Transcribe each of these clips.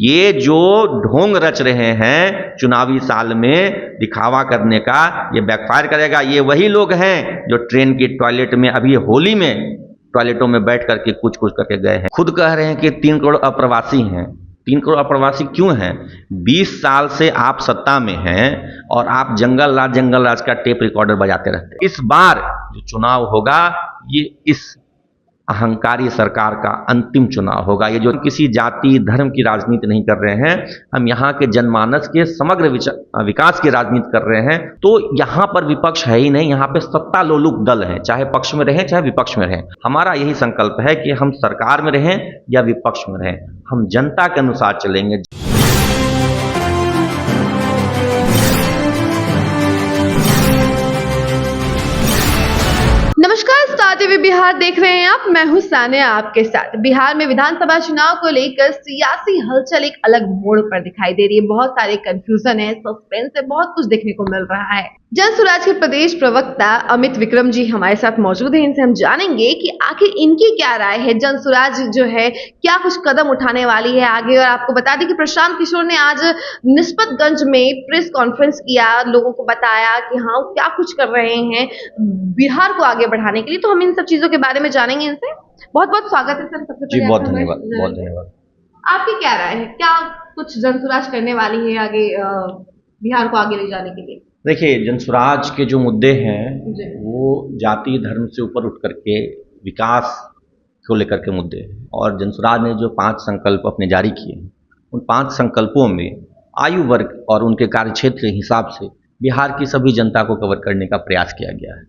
ये जो ढोंग रच रहे हैं चुनावी साल में दिखावा करने का, ये बैकफायर करेगा। ये वही लोग हैं जो ट्रेन की टॉयलेट में अभी होली में टॉयलेटों में बैठ करके कुछ कुछ करके गए हैं। खुद कह रहे हैं कि 3 करोड़ अप्रवासी हैं। 3 करोड़ अप्रवासी क्यों हैं? 20 साल से आप सत्ता में हैं और आप जंगल राज का टेप रिकॉर्डर बजाते रहते हैं। इस बार जो चुनाव होगा ये इस अहंकारी सरकार का अंतिम चुनाव होगा। ये जो किसी जाति धर्म की राजनीति नहीं कर रहे हैं, हम यहाँ के जनमानस के समग्र विकास की राजनीति कर रहे हैं। तो यहाँ पर विपक्ष है ही नहीं, यहाँ पे सत्ता लोलुप दल है, चाहे पक्ष में रहें चाहे विपक्ष में रहें। हमारा यही संकल्प है कि हम सरकार में रहें या विपक्ष में रहें, हम जनता के अनुसार चलेंगे। नमस्कार, स्टार टीवी बिहार देख रहे हैं आप। मैं हूं सानिया आपके साथ। बिहार में विधानसभा चुनाव को लेकर सियासी हलचल एक अलग मोड़ पर दिखाई दे रही है। बहुत सारे कंफ्यूजन है, सस्पेंस है, बहुत कुछ देखने को मिल रहा है। जन स्वराज के प्रदेश प्रवक्ता अमित विक्रम जी हमारे साथ मौजूद हैं। इनसे हम जानेंगे कि आखिर इनकी क्या राय है, जन स्वराज जो है क्या कुछ कदम उठाने वाली है आगे। और आपको बता दें कि प्रशांत किशोर ने आज निस्पतगंज में प्रेस कॉन्फ्रेंस किया, लोगों को बताया कि हाँ क्या कुछ कर रहे हैं बिहार को आगे बढ़ाने के लिए। तो हम इन सब चीजों के बारे में जानेंगे इनसे। बहुत बहुत स्वागत है सर। सबसे जी बहुत धन्यवाद, बहुत धन्यवाद। आपकी क्या राय है, क्या कुछ जन स्वराज करने वाली है आगे बिहार को आगे ले जाने के लिए? देखिए, जनस्वराज के जो मुद्दे हैं वो जाति धर्म से ऊपर उठ करके विकास को लेकर के मुद्दे हैं। और जनस्वराज ने जो 5 संकल्प अपने जारी किए हैं, उन 5 संकल्पों में आयु वर्ग और उनके कार्यक्षेत्र के हिसाब से बिहार की सभी जनता को कवर करने का प्रयास किया गया है।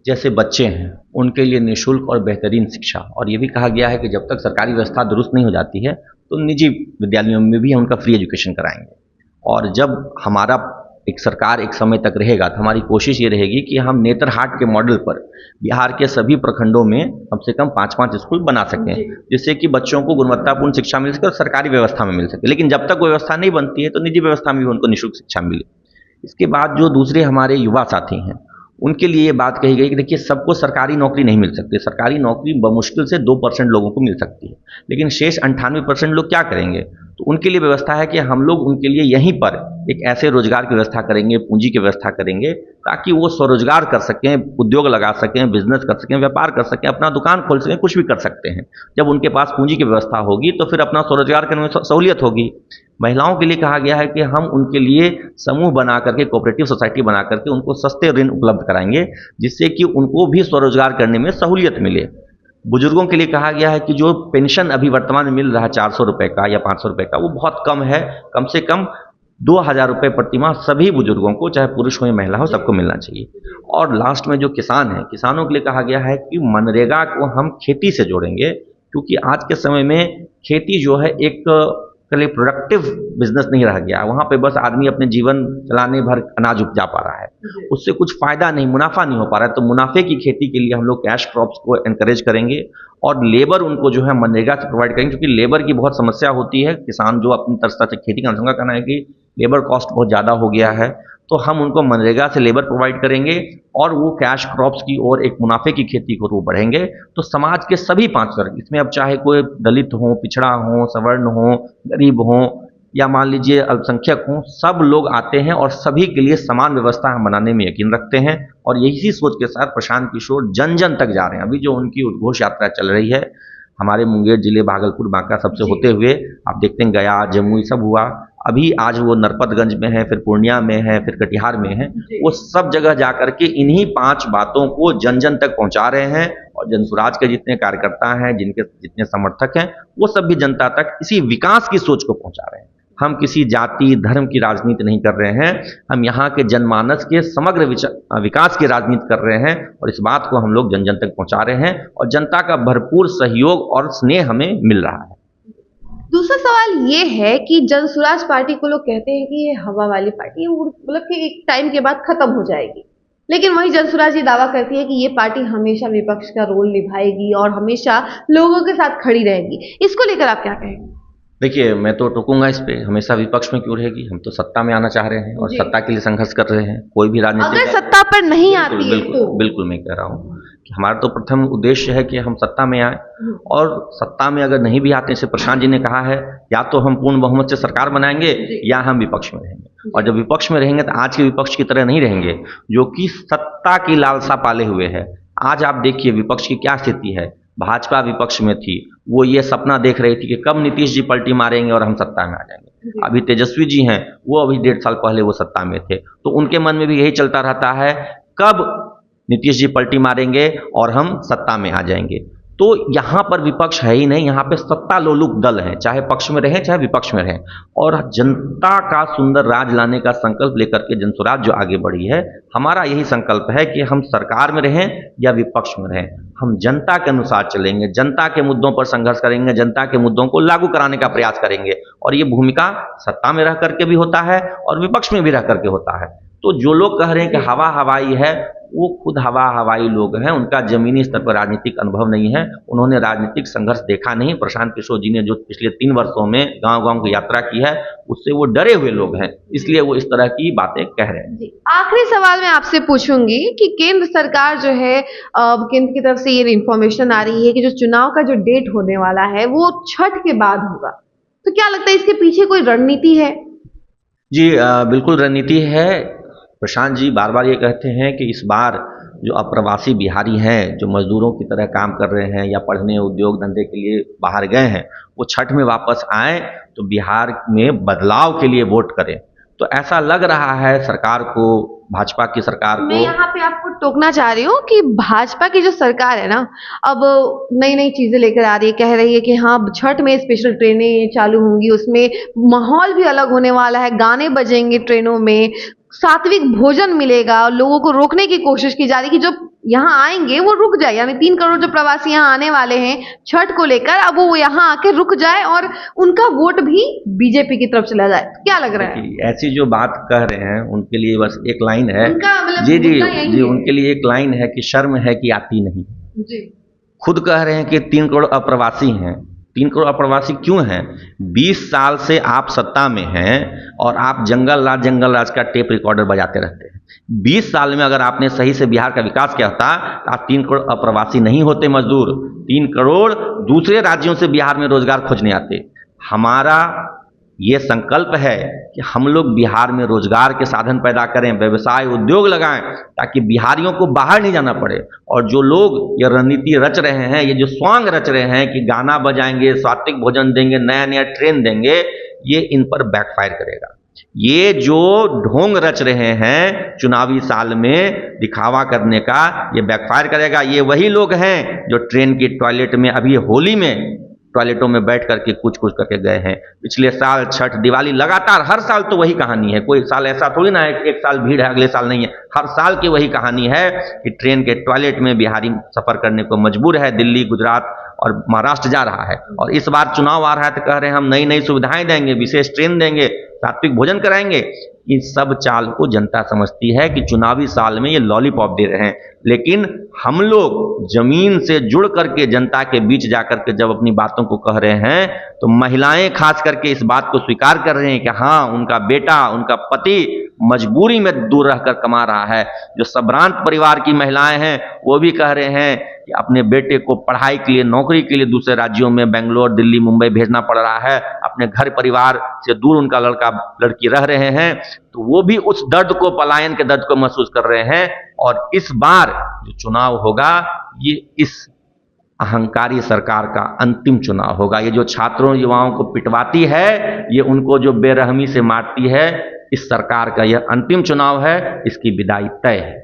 जैसे बच्चे हैं उनके लिए निःशुल्क और बेहतरीन शिक्षा, और ये भी कहा गया है कि जब तक सरकारी व्यवस्था दुरुस्त नहीं हो जाती है तो निजी विद्यालयों में भी हम उनका फ्री एजुकेशन कराएंगे। और जब हमारा एक सरकार एक समय तक रहेगा तो हमारी कोशिश ये रहेगी कि हम नेतरहाट के मॉडल पर बिहार के सभी प्रखंडों में कम से कम 5-5 स्कूल बना सकें, जिससे कि बच्चों को गुणवत्तापूर्ण शिक्षा मिल सके और सरकारी व्यवस्था में मिल सके। लेकिन जब तक वो व्यवस्था नहीं बनती है तो निजी व्यवस्था में भी उनको निःशुल्क शिक्षा मिले। इसके बाद जो दूसरे हमारे युवा साथी हैं उनके लिए ये बात कही गई कि देखिए, सबको सरकारी नौकरी नहीं मिल सकती। सरकारी नौकरी बमुश्किल से 2% लोगों को मिल सकती है, लेकिन शेष 98% लोग क्या करेंगे? तो उनके लिए व्यवस्था है कि हम लोग उनके लिए यहीं पर एक ऐसे रोजगार की व्यवस्था करेंगे, पूंजी की व्यवस्था करेंगे, ताकि वो स्वरोजगार कर सकें, उद्योग लगा सकें, बिजनेस कर सकें, व्यापार कर सकें, अपना दुकान खोल सकें, कुछ भी कर सकते हैं। जब उनके पास पूंजी की व्यवस्था होगी तो फिर अपना स्वरोजगार करने में सहूलियत होगी। महिलाओं के लिए कहा गया है कि हम उनके लिए समूह बना करके, कोऑपरेटिव सोसाइटी बना करके उनको सस्ते ऋण उपलब्ध कराएंगे, जिससे कि उनको भी स्वरोजगार करने में सहूलियत मिले। बुजुर्गों के लिए कहा गया है कि जो पेंशन अभी वर्तमान में मिल रहा है 400 रुपये का या 500 रुपये का, वो बहुत कम है। कम से कम 2000 रुपये प्रति माह सभी बुजुर्गों को, चाहे पुरुष हो या महिला हो, सबको मिलना चाहिए। और लास्ट में जो किसान हैं, किसानों के लिए कहा गया है कि मनरेगा को हम खेती से जोड़ेंगे, क्योंकि आज के समय में खेती जो है एक प्रोडक्टिव बिजनेस नहीं रह गया। वहाँ पे बस आदमी अपने जीवन चलाने भर अनाज उपजा पा रहा है, उससे कुछ फायदा नहीं, मुनाफा नहीं हो पा रहा है। तो मुनाफे की खेती के लिए हम लोग कैश क्रॉप्स को एनकरेज करेंगे और लेबर उनको जो है मनरेगा से प्रोवाइड करेंगे, क्योंकि लेबर की बहुत समस्या होती है। किसान जो अपनी तरह से खेती का अनुसंधान करना है कि लेबर कॉस्ट बहुत ज़्यादा हो गया है, तो हम उनको मनरेगा से लेबर प्रोवाइड करेंगे और वो कैश क्रॉप्स की और एक मुनाफे की खेती को वो बढ़ेंगे। तो समाज के सभी 5 वर्ग, इसमें अब चाहे कोई दलित हो, पिछड़ा हो, सवर्ण हो, गरीब हो या मान लीजिए अल्पसंख्यक हो, सब लोग आते हैं और सभी के लिए समान व्यवस्था हम बनाने में यकीन रखते हैं। और यही सोच के साथ प्रशांत किशोर जन जन तक जा रहे हैं। अभी जो उनकी उद्घोष यात्रा चल रही है हमारे मुंगेर जिले, भागलपुर, बांका सबसे होते हुए, आप देखते हैं गया, जमुई सब हुआ। अभी आज वो नरपतगंज में है, फिर पूर्णिया में है, फिर कटिहार में है। वो सब जगह जा करके इन्हीं 5 बातों को जन जन तक पहुंचा रहे हैं। और जनस्वराज के जितने कार्यकर्ता हैं, जिनके जितने समर्थक हैं, वो सब भी जनता तक इसी विकास की सोच को पहुंचा रहे हैं। हम किसी जाति धर्म की राजनीति नहीं कर रहे हैं, हम यहाँ के जनमानस के समग्र विकास की राजनीति कर रहे हैं। और इस बात को हम लोग जन जन तक पहुंचा रहे हैं और जनता का भरपूर सहयोग और स्नेह हमें मिल रहा है। दूसरा सवाल ये है कि जन स्वराज पार्टी को लोग कहते हैं कि ये हवा वाली पार्टी है, मतलब कि एक टाइम के बाद खत्म हो जाएगी, लेकिन वही जन स्वराज ये दावा करती है कि ये पार्टी हमेशा विपक्ष का रोल निभाएगी और हमेशा लोगों के साथ खड़ी रहेगी। इसको लेकर आप क्या कहेंगे? देखिए, मैं तो टोकूंगा इस पे, हमेशा विपक्ष में क्यों रहेगी? हम तो सत्ता में आना चाह रहे हैं और सत्ता के लिए संघर्ष कर रहे हैं। कोई भी राजनीति अगर सत्ता पर नहीं आती है तो बिल्कुल मैं कह रहा हूँ कि हमारा तो प्रथम उद्देश्य है कि हम सत्ता में आए, और सत्ता में अगर नहीं भी आते, जैसे प्रशांत जी ने कहा है, या तो हम पूर्ण बहुमत से सरकार बनाएंगे या हम विपक्ष में रहेंगे। और जब विपक्ष में रहेंगे तो आज के विपक्ष की तरह नहीं रहेंगे जो कि सत्ता की लालसा पाले हुए है। आज आप देखिए विपक्ष की क्या स्थिति है। भाजपा विपक्ष में थी, वो ये सपना देख रही थी कि कब नीतीश जी पलटी मारेंगे और हम सत्ता में आ जाएंगे। अभी तेजस्वी जी हैं, वो अभी 1.5 साल पहले वो सत्ता में थे, तो उनके मन में भी यही चलता रहता है कब नीतीश जी पलटी मारेंगे और हम सत्ता में आ जाएंगे। तो यहाँ पर विपक्ष है ही नहीं, यहाँ पे सत्ता लोलुप दल है, चाहे पक्ष में रहें चाहे विपक्ष में रहें। और जनता का सुंदर राज लाने का संकल्प लेकर के जनसुराज जो आगे बढ़ी है, हमारा यही संकल्प है कि हम सरकार में रहें या विपक्ष में रहें, हम जनता के अनुसार चलेंगे, जनता के मुद्दों पर संघर्ष करेंगे, जनता के मुद्दों को लागू कराने का प्रयास करेंगे। और ये भूमिका सत्ता में रह करके भी होता है और विपक्ष में भी रह करके होता है। तो जो लोग कह रहे हैं कि हवा हवाई है, वो खुद हवा हवाई लोग हैं, उनका जमीनी स्तर पर राजनीतिक अनुभव नहीं है, उन्होंने राजनीतिक संघर्ष देखा नहीं। प्रशांत किशोर जी ने जो पिछले 3 वर्षों में गांव-गांव की यात्रा की है, उससे वो डरे हुए लोग हैं, इसलिए वो इस तरह की बातें कह रहे हैं। जी, आखिरी सवाल मैं आपसे पूछूंगी कि केंद्र सरकार जो है, केंद्र की तरफ से ये इंफॉर्मेशन आ रही है कि जो चुनाव का जो डेट होने वाला है वो छठ के बाद होगा, तो क्या लगता है इसके पीछे कोई रणनीति है? जी बिल्कुल रणनीति है। प्रशांत जी बार बार ये कहते हैं कि इस बार जो अप्रवासी बिहारी हैं, जो मजदूरों की तरह काम कर रहे हैं या पढ़ने उद्योग धंधे के लिए बाहर गए हैं, वो छठ में वापस आए तो बिहार में बदलाव के लिए वोट करें। तो ऐसा लग रहा है सरकार को, भाजपा की सरकार मैं को। यहाँ पे आपको टोकना चाह रही हूँ कि भाजपा की जो सरकार है ना, अब नई नई चीजें लेकर आ रही है, कह रही है कि हाँ छठ में स्पेशल ट्रेनें चालू होंगी, उसमें माहौल भी अलग होने वाला है, गाने बजेंगे ट्रेनों में, सात्विक भोजन मिलेगा, और लोगों को रोकने की कोशिश की जा रही है कि जो यहाँ आएंगे वो रुक जाए, यानी 3 करोड़ जो प्रवासी यहाँ आने वाले हैं छठ को लेकर, अब वो यहाँ आके रुक जाए और उनका वोट भी बीजेपी की तरफ चला जाए। क्या लग रहा है? ऐसी जो बात कह रहे हैं उनके लिए बस एक लाइन है, उनका जी जी मुद्दा यही जी, है। उनके लिए एक लाइन है कि शर्म है कि आती नहीं। जी, खुद कह रहे हैं कि 3 करोड़ अप्रवासी हैं। 3 करोड़ अप्रवासी क्यों हैं? 20 साल से आप सत्ता में हैं और आप जंगल राज का टेप रिकॉर्डर बजाते रहते हैं। 20 साल में अगर आपने सही से बिहार का विकास किया होता तो आप 3 करोड़ अप्रवासी नहीं होते मजदूर, 3 करोड़ दूसरे राज्यों से बिहार में रोजगार खोजने आते। हमारा ये संकल्प है कि हम लोग बिहार में रोजगार के साधन पैदा करें, व्यवसाय उद्योग लगाएं, ताकि बिहारियों को बाहर नहीं जाना पड़े। और जो लोग ये रणनीति रच रहे हैं, ये जो स्वांग रच रहे हैं कि गाना बजाएंगे, सात्विक भोजन देंगे, नया नया ट्रेन देंगे, ये इन पर बैकफायर करेगा। ये जो ढोंग रच रहे हैं चुनावी साल में दिखावा करने का, ये बैकफायर करेगा। ये वही लोग हैं जो ट्रेन की टॉयलेट में, अभी होली में टॉयलेटों में बैठ करके कुछ कुछ करके गए हैं। पिछले साल छठ, दिवाली, लगातार हर साल तो वही कहानी है। कोई साल ऐसा थोड़ी ना है कि एक साल भीड़ है अगले साल नहीं है। हर साल की वही कहानी है कि ट्रेन के टॉयलेट में बिहारी सफर करने को मजबूर है। दिल्ली, गुजरात और महाराष्ट्र जा रहा है, और इस बार चुनाव आ रहा है तो कह रहे हैं हम नई नई सुविधाएं देंगे, विशेष ट्रेन देंगे, सात्विक भोजन कराएंगे। इस सब चाल को जनता समझती है कि चुनावी साल में ये लॉलीपॉप दे रहे हैं। लेकिन हम लोग जमीन से जुड़ करके जनता के बीच जाकर के जब अपनी बातों को कह रहे हैं, तो महिलाएं खास करके इस बात को स्वीकार कर रहे हैं कि हाँ, उनका बेटा, उनका पति मजबूरी में दूर रहकर कमा रहा है। जो संभ्रांत परिवार की महिलाएं हैं वो भी कह रहे हैं कि अपने बेटे को पढ़ाई के लिए, नौकरी के लिए दूसरे राज्यों में, बेंगलोर, दिल्ली, मुंबई भेजना पड़ रहा है। अपने घर परिवार से दूर उनका लड़का लड़की रह रहे हैं, तो वो भी उस दर्द को, पलायन के दर्द को महसूस कर रहे हैं। और इस बार जो चुनाव होगा, ये इस अहंकारी सरकार का अंतिम चुनाव होगा। ये जो छात्रों, युवाओं को पिटवाती है, ये उनको जो बेरहमी से मारती है, इस सरकार का यह अंतिम चुनाव है, इसकी विदाई तय है।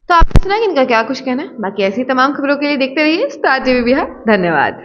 तो आपने सुना कि इनका क्या कुछ कहना है। बाकी ऐसी तमाम खबरों के लिए देखते रहिए स्टार टीवी बिहार। धन्यवाद।